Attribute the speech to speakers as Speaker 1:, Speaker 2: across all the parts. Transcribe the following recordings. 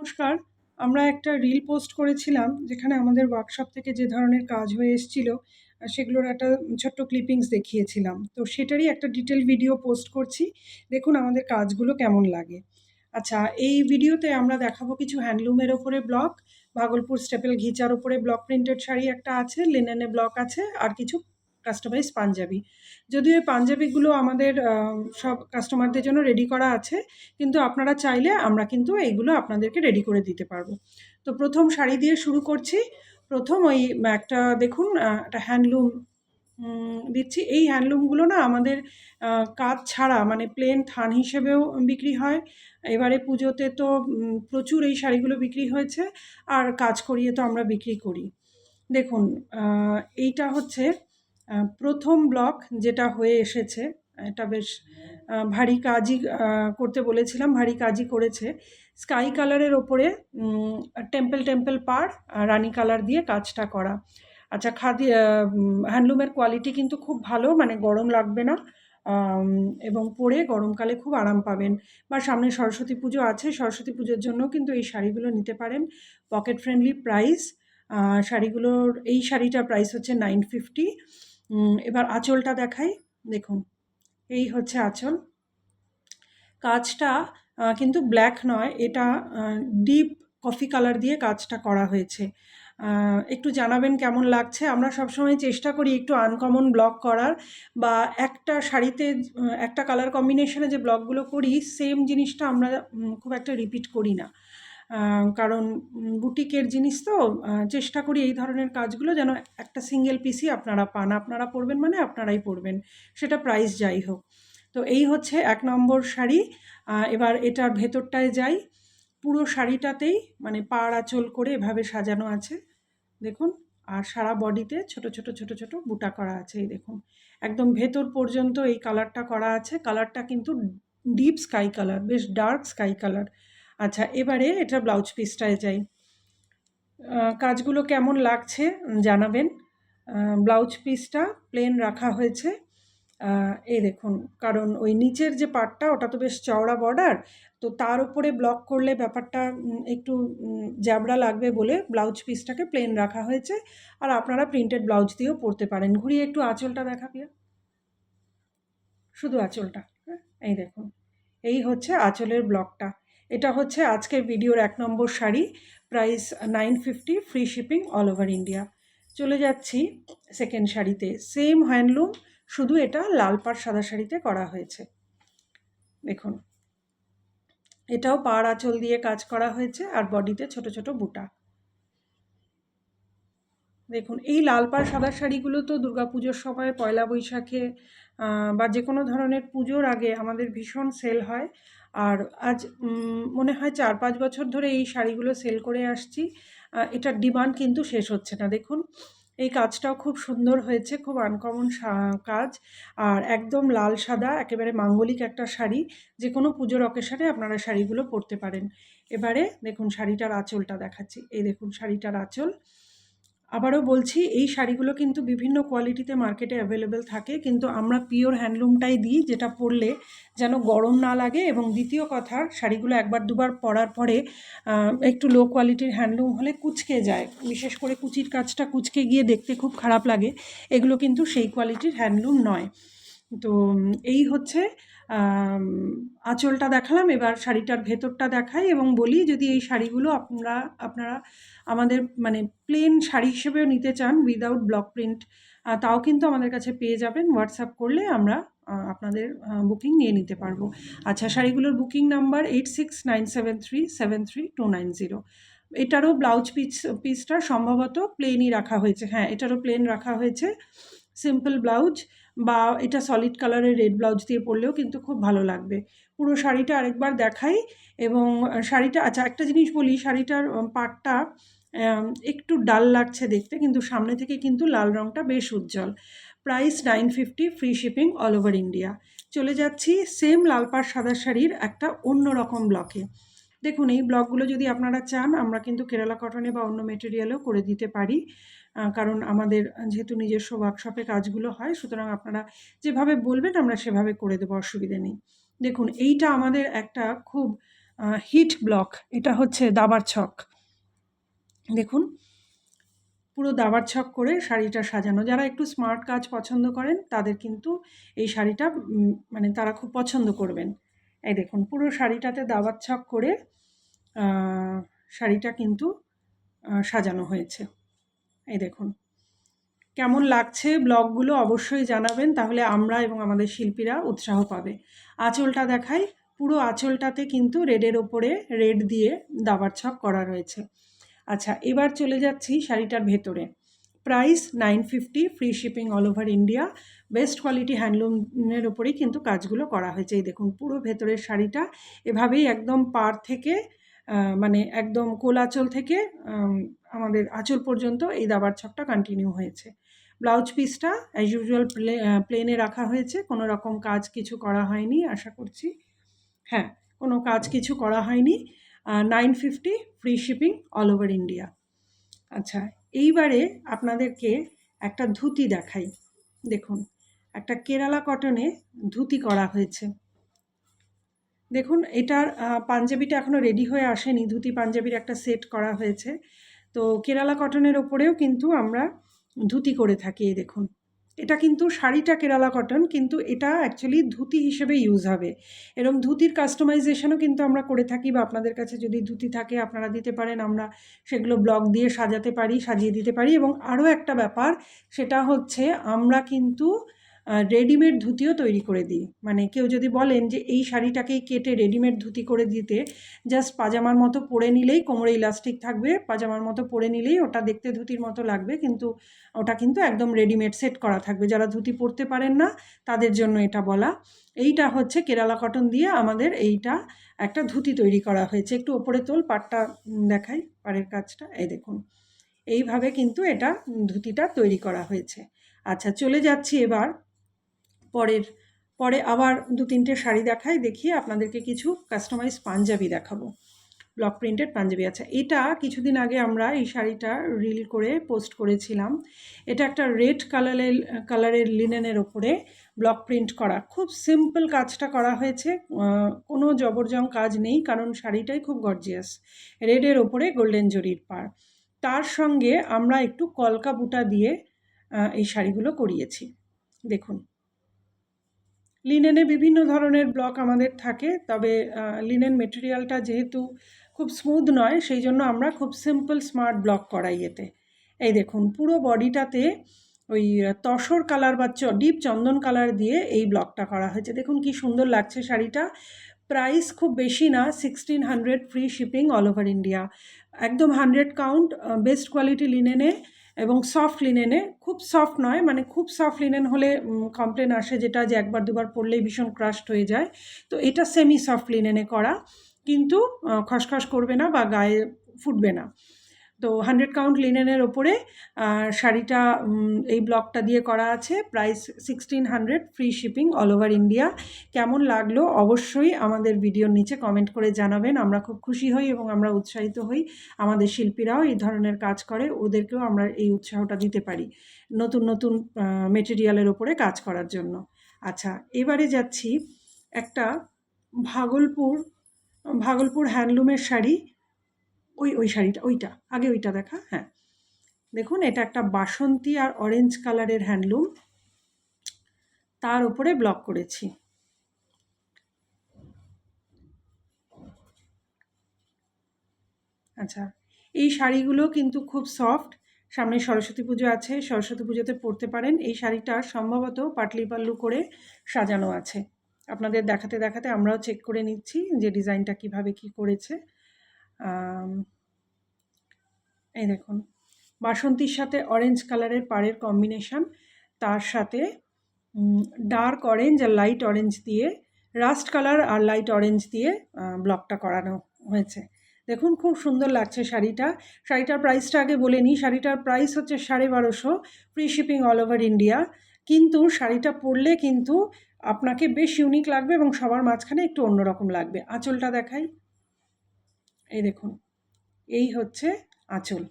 Speaker 1: নমস্কার। আমরা একটা রিল পোস্ট করেছিলাম যেখানে আমাদের ওয়ার্কশপ থেকে যে ধরনের কাজ হয়ে এসেছিল সেগুলোর একটা ছোট্ট ক্লিপিংস দেখিয়েছিলাম। তো সেটারই একটা ডিটেইল ভিডিও পোস্ট করছি। দেখুন আমাদের কাজগুলো কেমন লাগে। আচ্ছা, এই ভিডিওতে আমরা দেখাবো কিছু হ্যান্ডলুমের ওপরে ব্লক, ভাগলপুর স্টেপল ঘিচার ওপরে ব্লক প্রিন্টেড শাড়ি একটা আছে, লিনেনে ব্লক আছে আর কিছু কাস্টমাইজ পাঞ্জাবি। যদিও এই পাঞ্জাবিগুলো আমাদের সব কাস্টমারদের জন্য রেডি করা আছে, কিন্তু আপনারা চাইলে আমরা কিন্তু এইগুলো আপনাদেরকে রেডি করে দিতে পারবো। তো প্রথম শাড়ি দিয়ে শুরু করছি। প্রথম ওই একটা দেখুন একটা হ্যান্ডলুম দিচ্ছি। এই হ্যান্ডলুমগুলো না আমাদের কাজ ছাড়া মানে প্লেন থান হিসেবেও বিক্রি হয়। এবারে পুজোতে তো প্রচুর এই শাড়িগুলো বিক্রি হয়েছে, আর কাজ করিয়ে তো আমরা বিক্রি করি। দেখুন এইটা হচ্ছে প্রথম ব্লক যেটা হয়ে এসেছে। এটা বেশ ভারী কাজই করতে বলেছিলাম, ভারী কাজই করেছে। স্কাই কালারের ওপরে টেম্পল পাড় রানি কালার দিয়ে কাজটা করা। আচ্ছা, হ্যান্ডলুমের কোয়ালিটি কিন্তু খুব ভালো, মানে গরম লাগবে না, এবং পরে গরমকালে খুব আরাম পাবেন। বা সামনে সরস্বতী পুজো আছে, সরস্বতী পুজোর জন্যও কিন্তু এই শাড়িগুলো নিতে পারেন। Pocket friendly price. এই শাড়িটার প্রাইস হচ্ছে 950। এবার আঁচলটা দেখাই। দেখুন, এই হচ্ছে আঁচল। কাজটা কিন্তু ব্ল্যাক নয়, এটা ডিপ কফি কালার দিয়ে কাজটা করা হয়েছে। একটু জানাবেন কেমন লাগছে। আমরা সবসময় চেষ্টা করি একটু আনকমন ব্লক করার, বা একটা শাড়িতে একটা কালার কম্বিনেশনে যে ব্লকগুলো করি সেম জিনিসটা আমরা খুব একটা রিপিট করি না। কারণ বুটিকের জিনিস তো চেষ্টা করি এই ধরনের কাজগুলো যেন একটা সিঙ্গেল পিসই আপনারা পান। আপনারা পরবেন মানে আপনারাই পরবেন, সেটা প্রাইস যাই হোক। তো এই হচ্ছে ১ নম্বর শাড়ি। এবার এটার ভেতরটায় যাই। পুরো শাড়িটাতেই মানে পাড় আঁচল করে এভাবে সাজানো আছে দেখুন। আর সারা বডিতে ছোট বুটা করা আছে, এই দেখুন। একদম ভেতর পর্যন্ত এই কালারটা করা আছে। কালারটা কিন্তু ডিপ স্কাই কালার, বেশ ডার্ক স্কাই কালার। আচ্ছা, এবারে এটা ব্লাউজ পিসটায় যাই। কাজগুলো কেমন লাগছে জানাবেন। ব্লাউজ পিসটা প্লেন রাখা হয়েছে। এই দেখুন, কারণ ওই নিচের যে পার্টটা ওটা তো বেশ চওড়া বর্ডার, তো তার উপরে ব্লক করলে ব্যাপারটা একটু জ্যাবড়া লাগবে বলে ব্লাউজ পিসটাকে প্লেন রাখা হয়েছে। আর আপনারা প্রিন্টেড ব্লাউজ দিয়েও পরতে পারেন। ঘুরিয়ে একটু আঁচলটা দেখা প্রিয়া, শুধু আঁচলটা। হ্যাঁ, এই দেখুন, এই হচ্ছে আঁচলের ব্লকটা। এটা হচ্ছে আজকের ভিডিওর ১ নম্বর sari. Price 950, free shipping all over India. চলে যাচ্ছি সেকেন্ড শাড়িতে। সেম হ্যান্ডলুম, শুধু এটা লাল পাড় সাদা শাড়িতে করা হয়েছে। দেখুন, এটাও পাড় আঁচল দিয়ে কাজ করা হয়েছে আর বডিতে ছোট বুটা। দেখুন, এই লাল পাড় সাদা শাড়িগুলো তো দুর্গাপুজোর সময়, পয়লা বৈশাখে বা যে কোনো ধরনের পুজোর আগে আমাদের ভীষণ সেল হয়। আর আজ মনে হয় ৪-৫ বছর ধরে এই শাড়িগুলো সেল করে আসছি। এটার ডিমান্ড কিন্তু শেষ হচ্ছে না। দেখুন, এই কাজটাও খুব সুন্দর হয়েছে, খুব আনকমন কাজ। আর একদম লাল সাদা একেবারে মাঙ্গলিক একটা শাড়ি। যে কোনো পুজোর অকেশনে আপনারা শাড়িগুলো পরতে পারেন। এবারে দেখুন শাড়িটার আঁচলটা দেখাচ্ছি। এই দেখুন শাড়িটার আঁচল। আবারও বলছি, এই শাড়িগুলো কিন্তু বিভিন্ন কোয়ালিটিতে মার্কেটে অ্যাভেলেবেল থাকে, কিন্তু আমরা পিওর হ্যান্ডলুমটাই দিই, যেটা পরলে যেন গরম না লাগে। এবং দ্বিতীয় কথা, শাড়িগুলো একবার দুবার পরার পরে একটু লো কোয়ালিটির হ্যান্ডলুম হলে কুঁচকে যায়, বিশেষ করে কুচির কাজটা কুঁচকে গিয়ে দেখতে খুব খারাপ লাগে। এগুলো কিন্তু সেই কোয়ালিটির হ্যান্ডলুম নয়। তো এই হচ্ছে আঁচলটা দেখালাম। এবার শাড়িটার ভেতরটা দেখাই এবং বলি, যদি এই শাড়িগুলো আপনারা আমাদের মানে প্লেন শাড়ি হিসেবেও নিতে চান উইদাউট ব্লক প্রিন্ট, তাও কিন্তু আমাদের কাছে পেয়ে যাবেন। হোয়াটসঅ্যাপ করলে আমরা আপনাদের বুকিং নিয়ে নিতে পারবো। আচ্ছা, শাড়িগুলোর বুকিং নাম্বার 8697373290। এটারও ব্লাউজ পিসটা সম্ভবত প্লেনই রাখা হয়েছে। হ্যাঁ, এটারও প্লেন রাখা হয়েছে, সিম্পল ব্লাউজ। বা এটা সলিড কালারের রেড ব্লাউজ দিয়ে পরলেও কিন্তু খুব ভালো লাগবে। পুরো শাড়িটা আরেকবার দেখাই। এবং শাড়িটা, আচ্ছা একটা জিনিস বলি, শাড়িটার পাড়টা একটু ডাল লাগছে দেখতে, কিন্তু সামনে থেকে কিন্তু লাল রঙটা বেশ উজ্জ্বল। Price 950, free shipping all over India. চলে যাচ্ছি সেম লাল পাড় সাদা শাড়ির একটা অন্য রকম ব্লকে। দেখুন, এই ব্লকগুলো যদি আপনারা চান আমরা কিন্তু কেরালা কটনে বা অন্য মেটেরিয়ালেও করে দিতে পারি। কারণ আমাদের যেহেতু নিজস্ব ওয়ার্কশপে কাজগুলো হয়, সুতরাং আপনারা যেভাবে বলবেন আমরা সেভাবে করে দেবো, অসুবিধে নেই। দেখুন, এইটা আমাদের একটা খুব হিট ব্লক, এটা হচ্ছে দাবার ছক। দেখুন পুরো দাবার ছক করে শাড়িটা সাজানো। যারা একটু স্মার্ট কাজ পছন্দ করেন তাদের কিন্তু এই শাড়িটা মানে তারা খুব পছন্দ করবেন। এই দেখুন পুরো শাড়িটাতে দাবার ছক করে শাড়িটা কিন্তু সাজানো হয়েছে। এই দেখুন কেমন লাগছে ব্লগগুলো অবশ্যই জানাবেন, তাহলে আমরা এবং আমাদের শিল্পীরা উৎসাহ পাবে। আঁচলটা দেখাই, পুরো আঁচলটাতে কিন্তু রেডের ওপরে রেড দিয়ে দাবার ছক করা রয়েছে। আচ্ছা এবার চলে যাচ্ছি শাড়িটার ভেতরে। Price 950, free shipping all over India. Best quality হ্যান্ডলুমের ওপরেই কিন্তু কাজগুলো করা হয়েছে। এই দেখুন পুরো ভেতরের শাড়িটা এভাবেই একদম পাড় থেকে মানে একদম কোল আঁচল থেকে আমাদের আঁচল পর্যন্ত এই দাবার ছকটা কন্টিনিউ হয়েছে। ব্লাউজ পিসটা অ্যাজ ইউজুয়াল প্লেনে রাখা হয়েছে, কোনো রকম কাজ কিছু করা হয়নি আশা করছি। হ্যাঁ, কোনো কাজ কিছু করা হয়নি। 950, free shipping all over India. আচ্ছা এইবারে আপনাদেরকে একটা ধুতি দেখাই। দেখুন একটা কেরালা কটনে ধুতি করা হয়েছে। দেখুন এটার পাঞ্জাবিটা এখনও রেডি হয়ে আসেনি, ধুতি পাঞ্জাবির একটা সেট করা হয়েছে। তো কেরালা কটনের ওপরেও কিন্তু আমরা ধুতি করে থাকি। এই দেখুন এটা কিন্তু শাড়িটা কেরালা কটন, কিন্তু এটা অ্যাকচুয়ালি ধুতি হিসেবে ইউজ হবে। এরকম ধুতির কাস্টমাইজেশনও কিন্তু আমরা করে থাকি, বা আপনাদের কাছে যদি ধুতি থাকে আপনারা দিতে পারেন, আমরা সেগুলো ব্লক দিয়ে সাজাতে পারি, সাজিয়ে দিতে পারি। এবং আরও একটা ব্যাপার সেটা হচ্ছে আমরা কিন্তু রেডিমেড ধুতিও তৈরি করে দিই। মানে কেউ যদি বলেন যে এই শাড়িটাকেই কেটে রেডিমেড ধুতি করে দিতে, জাস্ট পাজামার মতো পরে নিলেই, কোমরে ইলাস্টিক থাকবে, পাজামার মতো পরে নিলেই ওটা দেখতে ধুতির মতো লাগবে, কিন্তু ওটা কিন্তু একদম রেডিমেড সেট করা থাকবে। যারা ধুতি পরতে পারেন না তাদের জন্য এটা বলা। এইটা হচ্ছে কেরালা কটন দিয়ে আমাদের এইটা একটা ধুতি তৈরি করা হয়েছে। একটু ওপরে তোল, পাড়টা দেখাই, পাড়ের কাজটা এই দেখুন এইভাবে কিন্তু এটা ধুতিটা তৈরি করা হয়েছে। আচ্ছা চলে যাচ্ছি এবার পরে আবার 2-3টে শাড়ি দেখাই, দেখিয়ে আপনাদেরকে কিছু কাস্টমাইজ পাঞ্জাবি দেখাবো, ব্লক প্রিন্টেড পাঞ্জাবি। আচ্ছা এটা কিছুদিন আগে আমরা এই শাড়িটা রিল করে পোস্ট করেছিলাম। এটা একটা রেড কালারের লিনেনের ওপরে ব্লক প্রিন্ট করা, খুব সিম্পল কাজটা করা হয়েছে, কোনো জবরজং কাজ নেই, কারণ শাড়িটাই খুব গর্জিয়াস। রেডের ওপরে গোল্ডেন জরির পাড়, তার সঙ্গে আমরা একটু কলকা বুটা দিয়ে এই শাড়িগুলো করিয়েছি। দেখুন লিনেনে বিভিন্ন ধরনের ব্লক আমাদের থাকে, তবে লিনেন মেটেরিয়ালটা যেহেতু খুব স্মুথ নয়, সেই জন্য আমরা খুব সিম্পল স্মার্ট ব্লক করাই এতে। এই দেখুন পুরো বডিটাতে ওই তসর কালার বা ডিপ চন্দন কালার দিয়ে এই ব্লকটা করা হয়েছে। দেখুন কি সুন্দর লাগছে শাড়িটা। প্রাইস খুব বেশি না, 1600, free shipping all over India. একদম 100 কাউন্ট, বেস্ট কোয়ালিটি লিনেনে এবং সফট লিনেনে, খুব সফট নয়, মানে খুব সফট লিনেন হলে কমপ্লেন আসে যেটা যে একবার দুবার পরলেই ভীষণ ক্রাশড হয়ে যায়। তো এটা সেমি সফট লিনেনে করা, কিন্তু খসখস করবে না বা গায়ে ফুটবে না। তো 100 কাউন্ট লিনেনের ওপরে শাড়িটা এই ব্লকটা দিয়ে করা আছে। Price 1600, free shipping all over India. কেমন লাগলো অবশ্যই আমাদের ভিডিওর নিচে কমেন্ট করে জানাবেন, আমরা খুব খুশি হই এবং আমরা উৎসাহিত হই। আমাদের শিল্পীরাও এই ধরনের কাজ করে, ওদেরকেও আমরা এই উৎসাহটা দিতে পারি নতুন নতুন মেটেরিয়ালের ওপরে কাজ করার জন্য। আচ্ছা এবারে যাচ্ছি একটা ভাগলপুর হ্যান্ডলুমের শাড়ি। ওই শাড়িটা, ওইটা আগে, ওইটা দেখা। হ্যাঁ দেখুন এটা একটা বাসন্তী আর অরেঞ্জ কালারের হ্যান্ডলুম, তার উপরে ব্লক করেছি। আচ্ছা এই শাড়িগুলো কিন্তু খুব সফট। সামনে সরস্বতী পুজো আছে, সরস্বতী পুজোতে পরতে পারেন। এই শাড়িটা সম্ভবত পাটলি পাল্লু করে সাজানো আছে। আপনাদের দেখাতে দেখাতে আমরাও চেক করে নিচ্ছি যে ডিজাইনটা কিভাবে কি করেছে। এই দেখুন বাসন্তীর সাথে অরেঞ্জ কালারের পাড়ের কম্বিনেশন, তার সাথে ডার্ক অরেঞ্জ আর লাইট অরেঞ্জ দিয়ে, রাস্ট কালার আর লাইট অরেঞ্জ দিয়ে ব্লকটা করানো হয়েছে। দেখুন খুব সুন্দর লাগছে শাড়িটা। শাড়িটার প্রাইসটা আগে বলে নিই, শাড়িটার প্রাইস হচ্ছে 1250, free shipping all over India. কিন্তু শাড়িটা পরলে কিন্তু আপনাকে বেশ ইউনিক লাগবে এবং সবার মাঝখানে একটু অন্যরকম লাগবে। আঁচলটা দেখাই, এই দেখুন এই হচ্ছে আঁচল,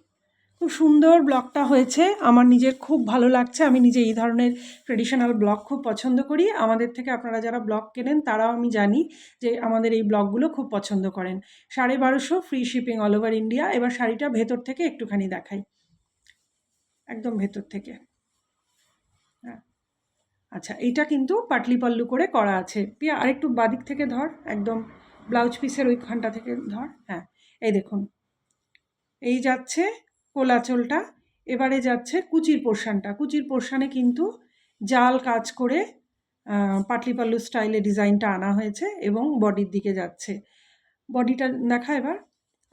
Speaker 1: খুব সুন্দর ব্লগটা হয়েছে, আমার নিজের খুব ভালো লাগছে। আমি নিজে এই ধরনের ট্রেডিশনাল ব্লগ খুব পছন্দ করি। আমাদের থেকে আপনারা যারা ব্লগ কেনেন তারাও আমি জানি যে আমাদের এই ব্লগগুলো খুব পছন্দ করেন। 1250 free shipping all over India. এবার শাড়িটা ভেতর থেকে একটুখানি দেখাই, একদম ভেতর থেকে। হ্যাঁ, আচ্ছা, এইটা কিন্তু পাটলি পাল্লু করে করা আছে। পিয়া আরেকটু বাদিক থেকে ধর, একদম ব্লাউজ পিসের ওইখানটা থেকে ধর। হ্যাঁ, এই দেখুন, এই যাচ্ছে কোলাচলটা। এবারে যাচ্ছে কুচির পোর্শনটা। কুচির পোর্শনে কিন্তু জাল কাজ করে পাটলি পাল্লু স্টাইলে ডিজাইনটা আনা হয়েছে এবং বডির দিকে যাচ্ছে। বডিটা দেখা এবার।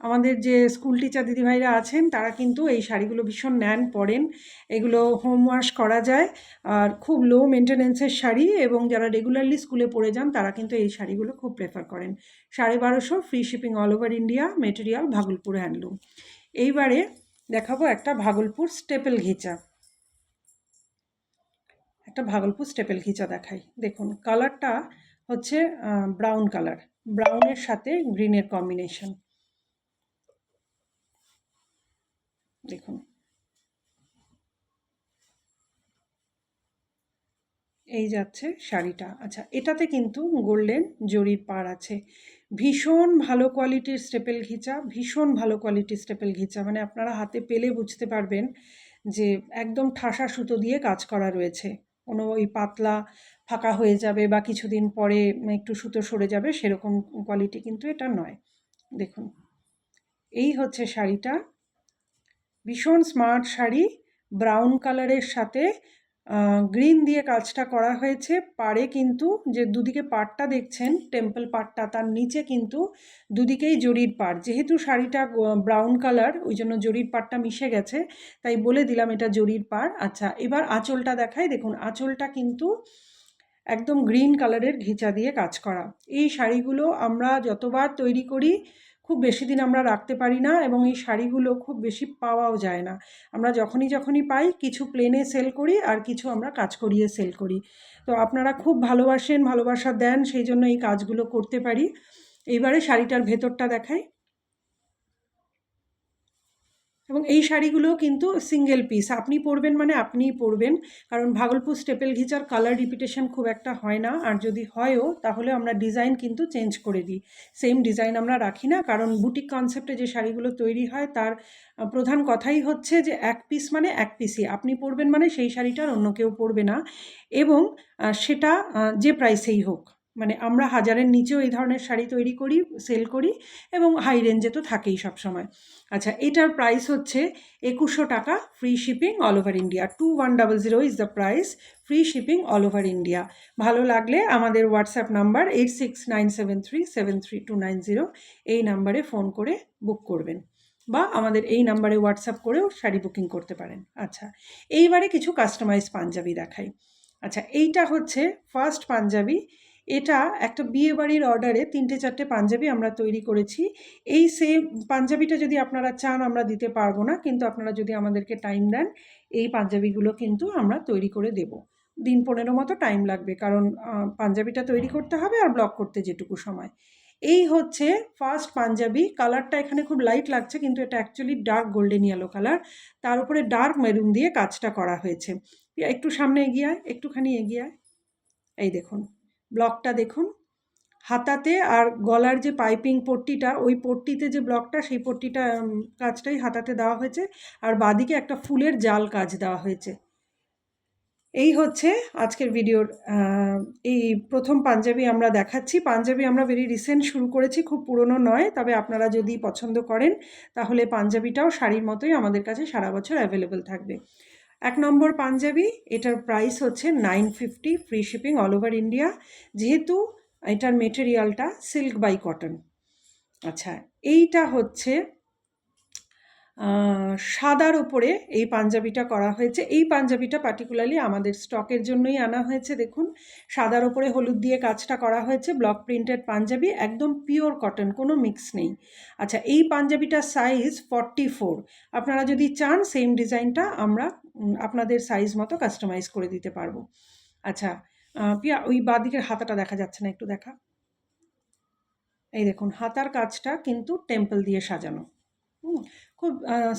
Speaker 1: আমাদের যে স্কুল টিচার দিদিভাইরা আছেন তারা কিন্তু এই শাড়িগুলো ভীষণ নেন, পরেন। এগুলো হোম ওয়াশ করা যায় আর খুব লো মেনটেন্যান্সের শাড়ি, এবং যারা রেগুলারলি স্কুলে পরে যান তারা কিন্তু এই শাড়িগুলো খুব প্রেফার করেন। 1250 free shipping all over India, material Bhagalpur handloom. এইবারে দেখাবো একটা ভাগলপুর স্টেপেল ঘিচা। একটা ভাগলপুর স্টেপেল ঘিচা দেখাই। দেখুন, কালারটা হচ্ছে ব্রাউন কালার, ব্রাউনের সাথে গ্রিনের কম্বিনেশন। দেখুন, এই যাচ্ছে শাড়িটা। আচ্ছা, এটাতে কিন্তু গোল্ডেন জরির পাড় আছে। ভীষণ ভালো কোয়ালিটির স্টেপেল ঘিচা, ভীষণ ভালো কোয়ালিটির স্টেপেল ঘিচা। মানে আপনারা হাতে পেলে বুঝতে পারবেন যে একদম ঠাসা সুতো দিয়ে কাজ করা রয়েছে। কোনো ওই পাতলা ফাঁকা হয়ে যাবে বা কিছুদিন পরে একটু সুতো সরে যাবে সেরকম কোয়ালিটি কিন্তু এটা নয়। দেখুন, এই হচ্ছে শাড়িটা। ভীষণ স্মার্ট শাড়ি, ব্রাউন কালারের সাথে গ্রিন দিয়ে কাজটা করা হয়েছে। পাড়ে কিন্তু যে দুদিকে পাড়টা দেখছেন, টেম্পল পাড়টা, তার নিচে কিন্তু দুদিকেই জরির পাড়। যেহেতু শাড়িটা ব্রাউন কালার, ওই জন্য জরির পাড়টা মিশে গেছে, তাই বলে দিলাম এটা জরির পাড়। আচ্ছা, এবার আঁচলটা দেখাই। দেখুন, আঁচলটা কিন্তু একদম গ্রিন কালারের ঘিচা দিয়ে কাজ করা। এই শাড়িগুলো আমরা যতবার তৈরি করি খুব বেশি দিন আমরা রাখতে পারি না, এবং এই শাড়িগুলো খুব বেশি পাওয়াও যায় না। আমরা যখনই পাই কিছু প্লেনে সেল করি আর কিছু আমরা কাজ করিয়ে সেল করি। তো আপনারা খুব ভালোবাসেন, ভালোবাসা দেন, সেই জন্য এই কাজগুলো করতে পারি। এইবারে শাড়িটার ভেতরটা দেখাই। এবং এই শাড়িগুলো কিন্তু সিঙ্গেল পিস, আপনি পরবেন মানে আপনিই পরবেন, কারণ ভাগলপুর স্টেপেল ঘিচার কালার রিপিটেশন খুব একটা হয় না, আর যদি হয়ও তাহলে আমরা ডিজাইন কিন্তু চেঞ্জ করে দিই। সেম ডিজাইন আমরা রাখি না, কারণ বুটিক কনসেপ্টে যে শাড়িগুলো তৈরি হয় তার প্রধান কথাই হচ্ছে যে এক পিস মানে এক পিসই, আপনি পরবেন মানে সেই শাড়িটার অন্য কেউ পরবে না, এবং সেটা যে প্রাইসেই হোক। মানে আমরা 1000-এর নিচেও এই ধরনের শাড়ি তৈরি করি, সেল করি, এবং হাই রেঞ্জে তো থাকেই সবসময়। আচ্ছা, এটার প্রাইস হচ্ছে 2100 টাকা, free shipping all over India. 2100 is the price, free shipping all over India. ভালো লাগলে আমাদের হোয়াটসঅ্যাপ নাম্বার 8697373290, এই নাম্বারে ফোন করে বুক করবেন, বা আমাদের এই নাম্বারে হোয়াটসঅ্যাপ করেও শাড়ি বুকিং করতে পারেন। আচ্ছা, এইবারে কিছু কাস্টমাইজ পাঞ্জাবি দেখাই। আচ্ছা, এইটা হচ্ছে ফার্স্ট পাঞ্জাবি। এটা একটা বিয়েবাড়ির অর্ডারে 3-4টে পাঞ্জাবি আমরা তৈরি করেছি। এই সেম পাঞ্জাবিটা যদি আপনারা চান আমরা দিতে পারবো না, কিন্তু আপনারা যদি আমাদেরকে টাইম দেন এই পাঞ্জাবিগুলো কিন্তু আমরা তৈরি করে দেব। দিন 15 মতো টাইম লাগবে, কারণ পাঞ্জাবিটা তৈরি করতে হবে আর ব্লক করতে যেটুকু সময়। এই হচ্ছে ফার্স্ট পাঞ্জাবি। কালারটা এখানে খুব লাইট লাগছে, কিন্তু এটা actually dark golden yellow colour, তার উপরে ডার্ক মেরুন দিয়ে কাজটা করা হয়েছে। একটু সামনে এগিয়ে আয়, একটুখানি এগিয়ে আয়। এই দেখুন, ব্লকটা দেখুন। হাতাতে আর গলার যে পাইপিং পট্টিটা, ওই পট্টিতে যে ব্লকটা, সেই পট্টিটা কাজটাই হাতাতে দেওয়া হয়েছে, আর বাঁদিকে একটা ফুলের জাল কাজ দেওয়া হয়েছে। এই হচ্ছে আজকের ভিডিওর এই প্রথম পাঞ্জাবি আমরা দেখাচ্ছি। পাঞ্জাবি আমরা ভেরি রিসেন্ট শুরু করেছি, খুব পুরনো নয়, তবে আপনারা যদি পছন্দ করেন তাহলে পাঞ্জাবিটাও শাড়ির মতোই আমাদের কাছে সারা বছর অ্যাভেলেবেল থাকবে। 1 নম্বর পাঞ্জাবি, এটার প্রাইস হচ্ছে 950, free shipping all over India, যেহেতু এটার মেটেরিয়ালটা সিল্ক বাই কটন। আচ্ছা, এইটা হচ্ছে সাদার উপরে এই পাঞ্জাবিটা করা হয়েছে। এই পাঞ্জাবিটা পার্টিকুলারলি আমাদের স্টকের জন্যই আনা হয়েছে। দেখুন, সাদার উপরে হলুদ দিয়ে কাজটা করা হয়েছে, ব্লক প্রিন্টেড পাঞ্জাবি, একদম পিওর কটন, কোনো মিক্স নেই। আচ্ছা, এই পাঞ্জাবিটার সাইজ 44। আপনারা যদি চান সেম ডিজাইনটা আমরা আপনাদের সাইজ মতো কাস্টমাইজ করে দিতে পারবো। আচ্ছা, পিয়া ওই বাঁদিকের হাতাটা দেখা যাচ্ছে না, একটু দেখা। এই দেখুন, হাতার কাজটা কিন্তু টেম্পল দিয়ে সাজানো, খুব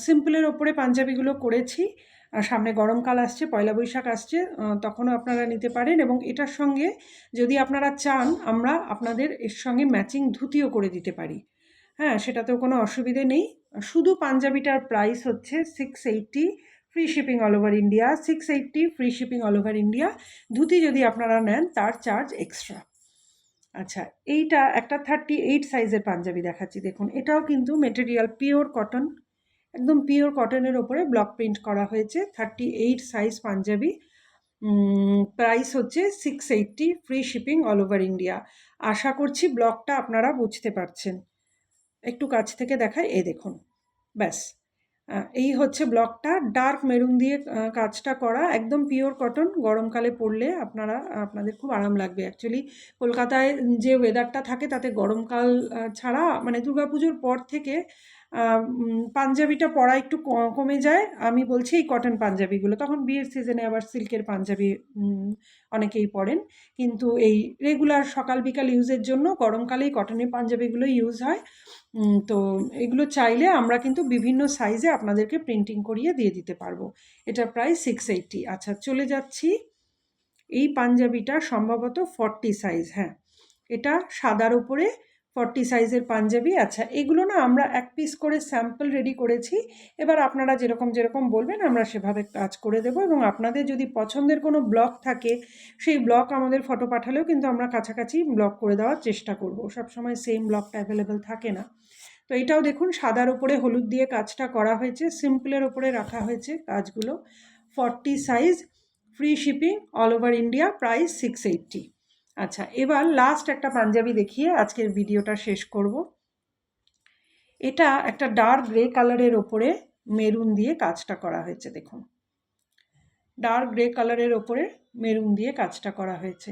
Speaker 1: সিম্পলের ওপরে পাঞ্জাবিগুলো করেছি। সামনে গরমকাল আসছে, পয়লা বৈশাখ আসছে, তখনও আপনারা নিতে পারেন এবং এটার সঙ্গে যদি আপনারা চান আমরা আপনাদের এর সঙ্গে ম্যাচিং ধুতিও করে দিতে পারি। হ্যাঁ, সেটাতেও কোনো অসুবিধে নেই। শুধু পাঞ্জাবিটার প্রাইস হচ্ছে 680, free shipping all over India. 680 free shipping all over India. Dhoti যদি আপনারা নেন তার চার্জ এক্সট্রা। আচ্ছা, এইটা একটা 38 সাইজের পাঞ্জাবি দেখাচ্ছি, দেখুন। এটাও কিন্তু মেটেরিয়াল পিওর কটন, একদম পিওর কটনের ওপরে ব্লক প্রিন্ট করা হয়েছে। 38 সাইজ পাঞ্জাবি। প্রাইস হচ্ছে 680, free shipping all over India. আশা করছি ব্লকটা আপনারা বুঝতে পারছেন। একটু কাছ থেকে দেখাই, এই দেখুন, ব্যাস। এই হচ্ছে ব্লকটা, ডার্ক মেরুন দিয়ে কাজটা করা, একদম পিওর কটন। গরমকালে পরলে আপনাদের খুব আরাম লাগবে। অ্যাকচুয়ালি কলকাতায় যে ওয়েদারটা থাকে তাতে গরমকাল ছাড়া মানে দুর্গাপুজোর পর থেকে পাঞ্জাবিটা পরা একটু কমে যায়। আমি বলছি এই কটন পাঞ্জাবিগুলো, তখন বিয়ের সিজনে আবার সিল্কের পাঞ্জাবি অনেকেই পরেন, কিন্তু এই রেগুলার সকাল বিকাল ইউজের জন্য গরমকালেই কটনের পাঞ্জাবিগুলো ইউজ হয়। তো এগুলো চাইলে আমরা কিন্তু বিভিন্ন সাইজে আপনাদেরকে প্রিন্টিং করিয়ে দিয়ে দিতে পারবো। এটার প্রাইস 680। আচ্ছা, চলে যাচ্ছি। এই পাঞ্জাবিটা সম্ভবত 40 সাইজ, হ্যাঁ, এটা সাদার উপরে 40 সাইজের পাঞ্জাবি। আচ্ছা, এগুলো না আমরা এক পিস করে স্যাম্পল রেডি করেছি। এবার আপনারা যেরকম বলবেন আমরা সেভাবে কাজ করে দেবো এবং আপনাদের যদি পছন্দের কোনো ব্লক থাকে সেই ব্লক আমাদের ফটো পাঠালেও কিন্তু আমরা কাছাকাছি ব্লক করে দেওয়ার চেষ্টা করব। সবসময় সেম ব্লকটা অ্যাভেলেবেল থাকে না। তো এটাও দেখুন সাদার ওপরে হলুদ দিয়ে কাজটা করা হয়েছে, সিম্পলের ওপরে রাখা হয়েছে কাজগুলো। 40 size, free shipping all over India, price 680। আচ্ছা, এবার লাস্ট একটা পাঞ্জাবি দেখিয়ে আজকের ভিডিওটা শেষ করব। এটা একটা ডার্ক গ্রে কালারের ওপরে মেরুন দিয়ে কাজটা করা হয়েছে, দেখুন। ডার্ক গ্রে কালারের ওপরে মেরুন দিয়ে কাজটা করা হয়েছে,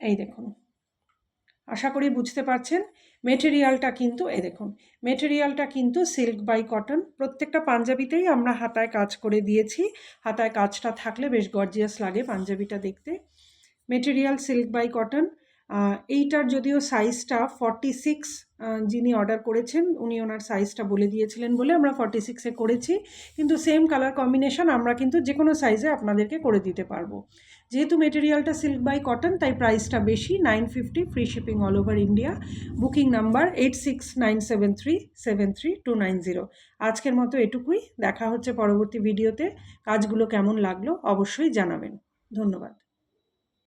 Speaker 1: এই দেখুন। আশা করি বুঝতে পারছেন। মেটেরিয়ালটা কিন্তু এই দেখুন, মেটেরিয়ালটা কিন্তু সিল্ক বাই কটন। প্রত্যেকটা পাঞ্জাবিতেই আমরা হাতায় কাজ করে দিয়েছি। হাতায় কাজটা থাকলে বেশ গর্জিয়াস লাগে পাঞ্জাবিটা দেখতে। Material silk by cotton. এইটার যদিও সাইজটা 46, যিনি অর্ডার করেছেন উনি ওনার সাইজটা বলে দিয়েছিলেন বলে আমরা 46-এ করেছি, কিন্তু সেম কালার কম্বিনেশন আমরা কিন্তু যে কোনো সাইজে আপনাদেরকে করে দিতে পারবো। যেহেতু মেটেরিয়ালটা সিল্ক বাই কটন তাই প্রাইসটা বেশি, 950, free shipping all over India. Booking number 8697373290। আজকের মতো এটুকুই, দেখা হচ্ছে পরবর্তী ভিডিওতে। কাজগুলো কেমন লাগলো অবশ্যই জানাবেন। ধন্যবাদ।